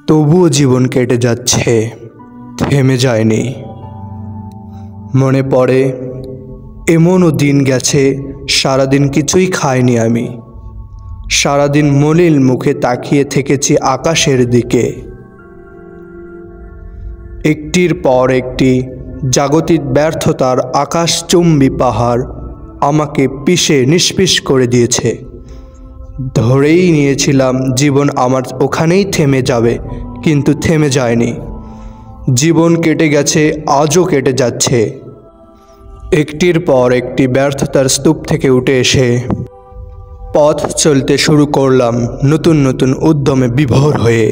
তবুও জীবন কেটে যাচ্ছে, থেমে যায়নি। মনে পড়ে এমনও দিন গেছে সারাদিন কিছুই খাইনি আমি, সারাদিন মলিন মুখে তাকিয়ে থেকেছি আকাশের দিকে। একটির পর একটি জাগতিক ব্যর্থতার আকাশচুম্বী পাহাড় আমাকে পিষে নিষ্পিস করে দিয়েছে। ধরেই নিয়েছিলাম জীবন আমার ওখানেই থেমে যাবে, কিন্তু থেমে যায়নি। জীবন কেটে গেছে, আজও কেটে যাচ্ছে। একটির পর একটি ব্যর্থতার স্তূপ থেকে উঠে এসে পথ চলতে শুরু করলাম নতুন নতুন উদ্যমে বিভোর হয়ে।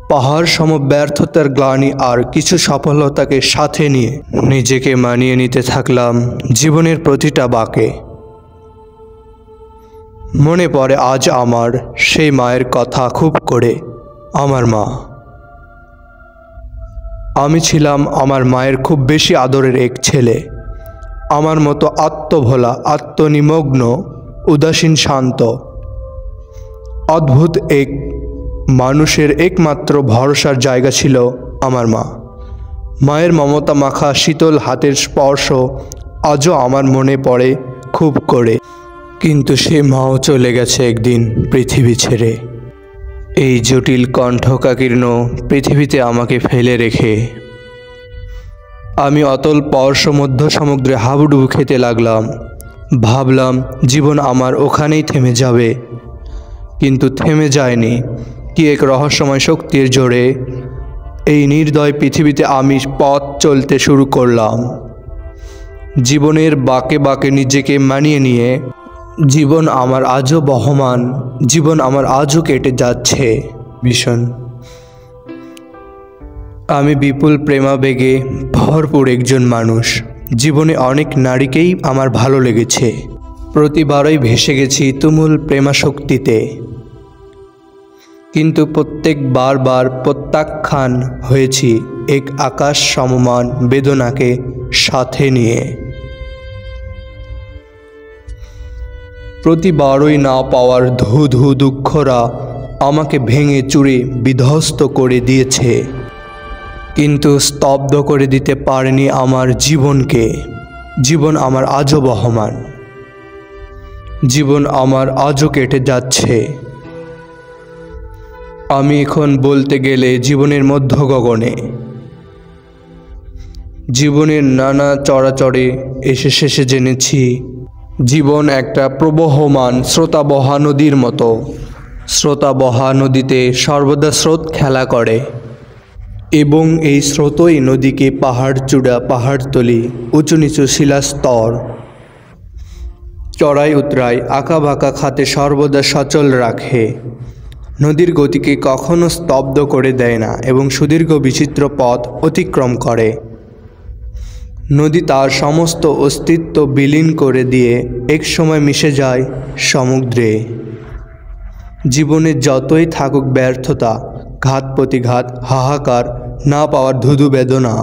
পাহাড় সম ব্যর্থতার গ্লানি আর কিছু সফলতাকে সাথে নিয়ে নিজেকে মানিয়ে নিতে থাকলাম জীবনের প্রতিটা বাঁকে। মনে পড়ে আজ আমার সেই মায়ের কথা খুব করে, আমার মা। আমি ছিলাম আমার মায়ের খুব বেশি আদরের এক ছেলে। আমার মতো আত্মভোলা, আত্মনিমগ্ন, উদাসীন, শান্ত, অদ্ভুত এক মানুষের একমাত্র ভরসার জায়গা ছিল আমার মা। মায়ের মমতা মাখা শীতল হাতের স্পর্শ আজও আমার মনে পড়ে খুব করে। কিন্তু সে মাও চলে গেছে একদিন পৃথিবী ছেড়ে, এই জটিল কণ্ঠকাকীর্ণ পৃথিবীতে আমাকে ফেলে রেখে। আমি অতল পরশমধ্য সমুদ্রে হাবুডুবু খেতে লাগলাম। ভাবলাম জীবন আমার ওখানেই থেমে যাবে, কিন্তু থেমে যায়নি। কি এক রহস্যময় শক্তির জোরে এই নির্দয় পৃথিবীতে আমি পথ চলতে শুরু করলাম, জীবনের বাঁকে বাঁকে নিজেকে মানিয়ে নিয়ে। জীবন আমার আজও বহমান, জীবন আমার আজও কেটে যাচ্ছে ভীষণ। আমি বিপুল প্রেমাবেগে ভরপুর একজন মানুষ। জীবনে অনেক নারীকেই আমার ভালো লেগেছে, প্রতিবারই ভেসে গেছি তুমুল প্রেমাশক্তিতে, কিন্তু প্রত্যেকবার প্রত্যাখ্যান হয়েছি এক আকাশ সমমান বেদনাকে সাথে নিয়ে। প্রতিবারই না পাওয়ার ধু ধু দুঃখরা আমাকে ভেঙে চুরে বিধ্বস্ত করে দিয়েছে, কিন্তু স্তব্ধ করে দিতে পারেনি আমার জীবনকে। জীবন আমার আজও বহমান, জীবন আমার আজও কেটে যাচ্ছে। আমি এখন বলতে গেলে জীবনের মধ্য গগনে, জীবনের নানা চরাচরে এসে শেষে জেনেছি জীবন একটা প্রবহমান স্রোতাবহা নদীর মতো। স্রোতাবহা নদীতে সর্বদা স্রোত খেলা করে, এবং এই স্রোতই নদীকে পাহাড়চূড়া, পাহাড়তলি, উঁচু নিচু শিলাস্তর, চড়াই উতরাই, আঁকা বাঁকা খাতে সর্বদা সচল রাখে। নদীর গতিকে কখনো স্তব্ধ করে দেয় না এবং সুদীর্ঘ বিচিত্র পথ অতিক্রম করে। নদী তার সমস্ত অস্তিত্ব বিলীন করে দিয়ে একসময় মিশে যায় সমুদ্রে। জীবনে যতই থাকুক ব্যর্থতা, ঘাত প্রতিঘাত, হাহাকার, না পাওয়ার ধুধু বেদনা,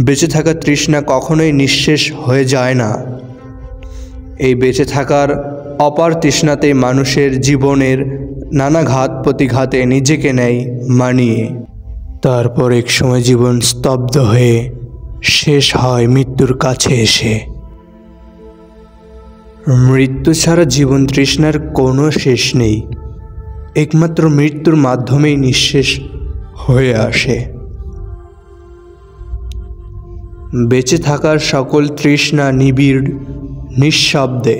বেঁচে থাকার তৃষ্ণা কখনোই নিঃশেষ হয়ে যায় না। এই বেঁচে থাকার অপার তৃষ্ণাতেই মানুষের জীবনের নানা ঘাত প্রতিঘাতে নিজেকে নেয় মানিয়ে। তারপর এক সময় জীবন স্তব্ধ হয়ে শেষ হয় মৃত্যুর কাছে এসে। মৃত্যু ছাড়া জীবন তৃষ্ণার কোনো শেষ নেই, একমাত্র মৃত্যুর মাধ্যমেই নিঃশেষ হয়ে আসে। বেঁচে থাকার সকল তৃষ্ণা নিবিড় নিঃশব্দে